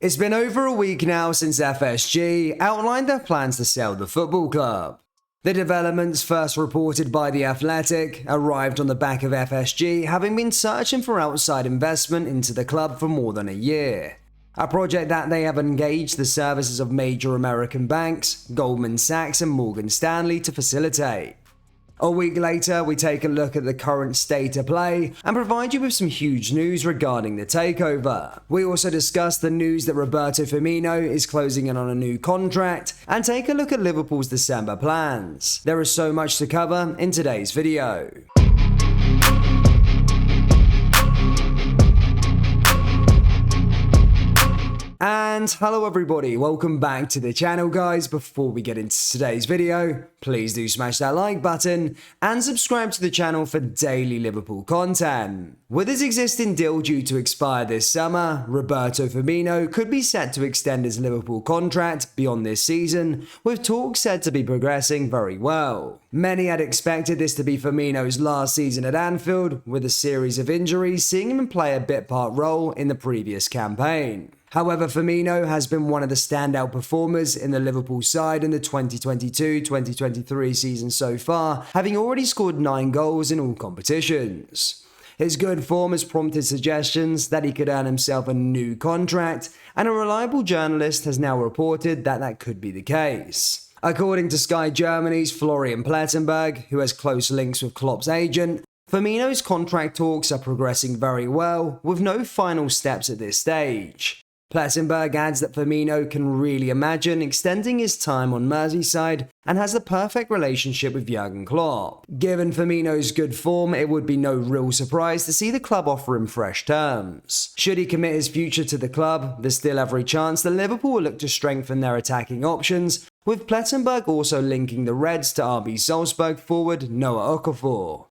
It's been over a week now since FSG outlined their plans to sell the football club. The developments, first reported by The Athletic, arrived on the back of FSG having been searching for outside investment into the club for more than a year. A project that they have engaged the services of major American banks, Goldman Sachs and Morgan Stanley to facilitate. A week later, we take a look at the current state of play and provide you with some huge news regarding the takeover. We also discuss the news that Roberto Firmino is closing in on a new contract and take a look at Liverpool's December plans. There is so much to cover in today's video. And hello everybody, welcome back to the channel guys. Before we get into today's video, please do smash that like button and subscribe to the channel for daily Liverpool content. With his existing deal due to expire this summer, Roberto Firmino could be set to extend his Liverpool contract beyond this season, with talks said to be progressing very well. Many had expected this to be Firmino's last season at Anfield, with a series of injuries seeing him play a bit part role in the previous campaign. However, Firmino has been one of the standout performers in the Liverpool side in the 2022-2023 season so far, having already scored 9 goals in all competitions. His good form has prompted suggestions that he could earn himself a new contract, and a reliable journalist has now reported that that could be the case. According to Sky Germany's Florian Plettenberg, who has close links with Klopp's agent, Firmino's contract talks are progressing very well, with no final steps at this stage. Plettenberg adds that Firmino can really imagine extending his time on Merseyside and has the perfect relationship with Jurgen Klopp. Given Firmino's good form, it would be no real surprise to see the club offer him fresh terms. Should he commit his future to the club, there's still every chance that Liverpool will look to strengthen their attacking options, with Plettenberg also linking the Reds to RB Salzburg forward Noah Okafor.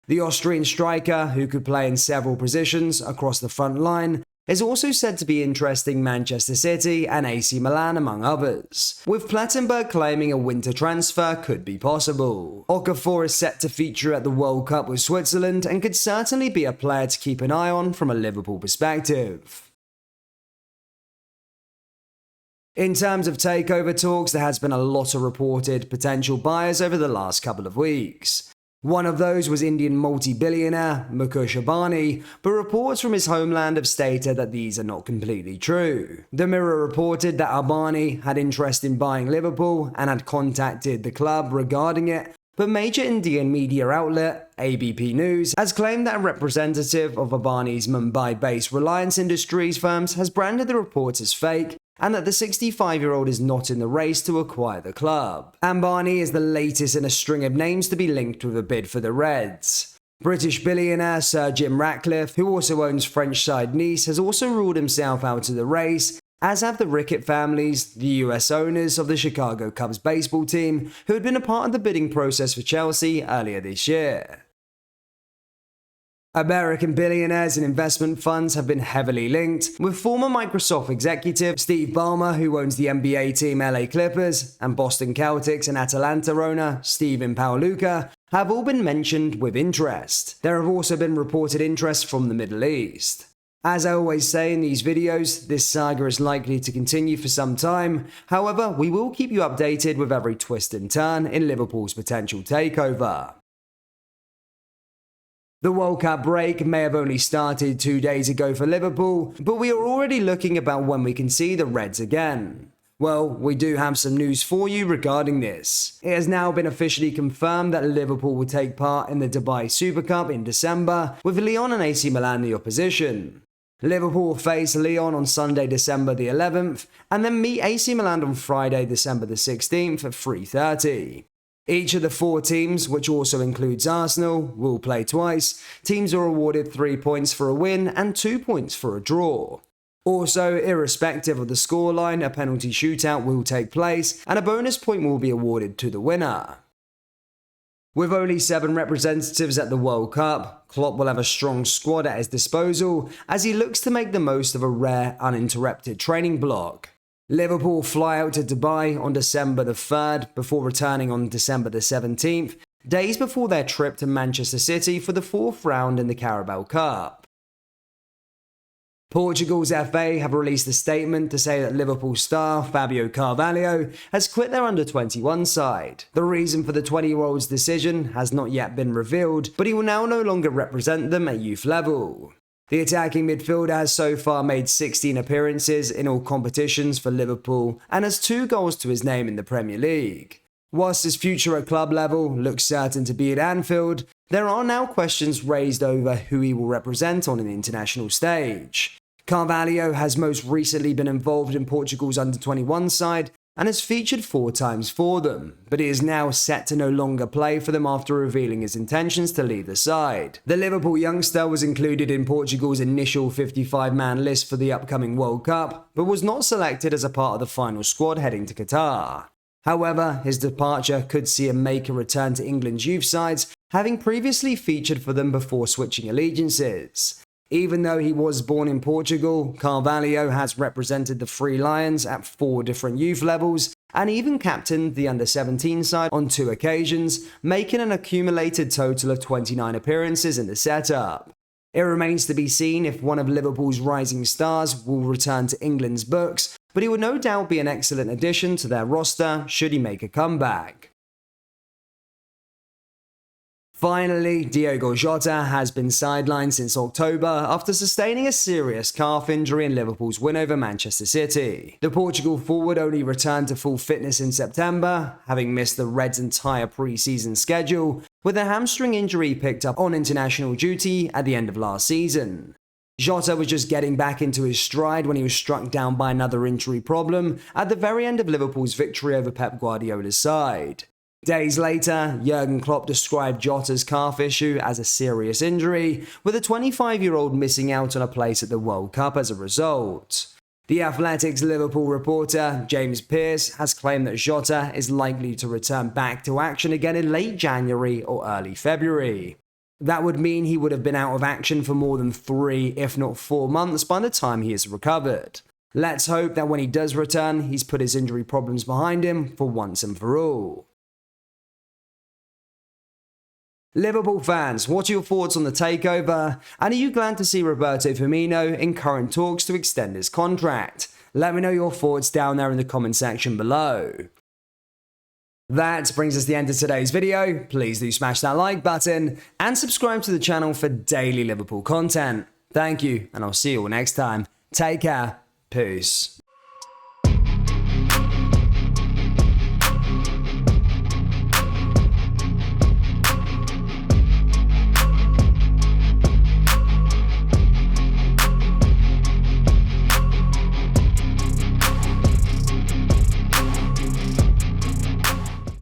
The Austrian striker, who could play in several positions across the front line, is also said to be interesting Manchester City and AC Milan among others, with Plettenberg claiming a winter transfer could be possible. Okafor is set to feature at the World Cup with Switzerland and could certainly be a player to keep an eye on from a Liverpool perspective. In terms of takeover talks, there has been a lot of reported potential buyers over the last couple of weeks. One of those was Indian multi-billionaire Mukesh Ambani, but reports from his homeland have stated that these are not completely true. The Mirror reported that Ambani had interest in buying Liverpool and had contacted the club regarding it, but major Indian media outlet ABP News has claimed that a representative of Ambani's Mumbai-based Reliance Industries firms has branded the reports as fake, and that the 65-year-old is not in the race to acquire the club. Ambani is the latest in a string of names to be linked with a bid for the Reds. British billionaire Sir Jim Ratcliffe, who also owns French side Nice, has also ruled himself out of the race, as have the Rickett families, the US owners of the Chicago Cubs baseball team, who had been a part of the bidding process for Chelsea earlier this year. American billionaires and investment funds have been heavily linked, with former Microsoft executive Steve Ballmer, who owns the NBA team LA Clippers, and Boston Celtics and Atalanta owner Steven Paoluca, have all been mentioned with interest. There have also been reported interest from the Middle East. As I always say in these videos, this saga is likely to continue for some time. However, we will keep you updated with every twist and turn in Liverpool's potential takeover. The World Cup break may have only started 2 days ago for Liverpool, but we are already looking about when we can see the Reds again. Well, we do have some news for you regarding this. It has now been officially confirmed that Liverpool will take part in the Dubai Super Cup in December, with Lyon and AC Milan the opposition. Liverpool will face Lyon on Sunday, December the 11th, and then meet AC Milan on Friday, December the 16th at 3:30. Each of the 4 teams, which also includes Arsenal, will play twice. Teams are awarded 3 points for a win and 2 points for a draw. Also, irrespective of the scoreline, a penalty shootout will take place and a bonus point will be awarded to the winner. With only 7 representatives at the World Cup, Klopp will have a strong squad at his disposal as he looks to make the most of a rare, uninterrupted training block. Liverpool fly out to Dubai on December the 3rd before returning on December the 17th, days before their trip to Manchester City for the 4th round in the Carabao Cup. Portugal's FA have released a statement to say that Liverpool star Fabio Carvalho has quit their under-21 side. The reason for the 20-year-old's decision has not yet been revealed, but he will now no longer represent them at youth level. The attacking midfielder has so far made 16 appearances in all competitions for Liverpool and has 2 goals to his name in the Premier League. Whilst his future at club level looks certain to be at Anfield, there are now questions raised over who he will represent on an international stage. Carvalho has most recently been involved in Portugal's under-21 side and has featured 4 times for them, but he is now set to no longer play for them after revealing his intentions to leave the side. The Liverpool youngster was included in Portugal's initial 55-man list for the upcoming World Cup, but was not selected as a part of the final squad heading to Qatar. However, his departure could see him make a return to England's youth sides, having previously featured for them before switching allegiances. Even though he was born in Portugal, Carvalho has represented the Three Lions at 4 different youth levels and even captained the under-17 side on 2 occasions, making an accumulated total of 29 appearances in the setup. It remains to be seen if one of Liverpool's rising stars will return to England's books, but he would no doubt be an excellent addition to their roster should he make a comeback. Finally, Diogo Jota has been sidelined since October after sustaining a serious calf injury in Liverpool's win over Manchester City. The Portugal forward only returned to full fitness in September, having missed the Reds' entire pre-season schedule, with a hamstring injury picked up on international duty at the end of last season. Jota was just getting back into his stride when he was struck down by another injury problem at the very end of Liverpool's victory over Pep Guardiola's side. Days later, Jurgen Klopp described Jota's calf issue as a serious injury, with the 25-year-old missing out on a place at the World Cup as a result. The Athletic's Liverpool reporter, James Pearce, has claimed that Jota is likely to return back to action again in late January or early February. That would mean he would have been out of action for more than 3, if not 4 months by the time he is recovered. Let's hope that when he does return, he's put his injury problems behind him for once and for all. Liverpool fans, what are your thoughts on the takeover? And are you glad to see Roberto Firmino in current talks to extend his contract? Let me know your thoughts down there in the comment section below. That brings us to the end of today's video. Please do smash that like button and subscribe to the channel for daily Liverpool content. Thank you, and I'll see you all next time. Take care. Peace.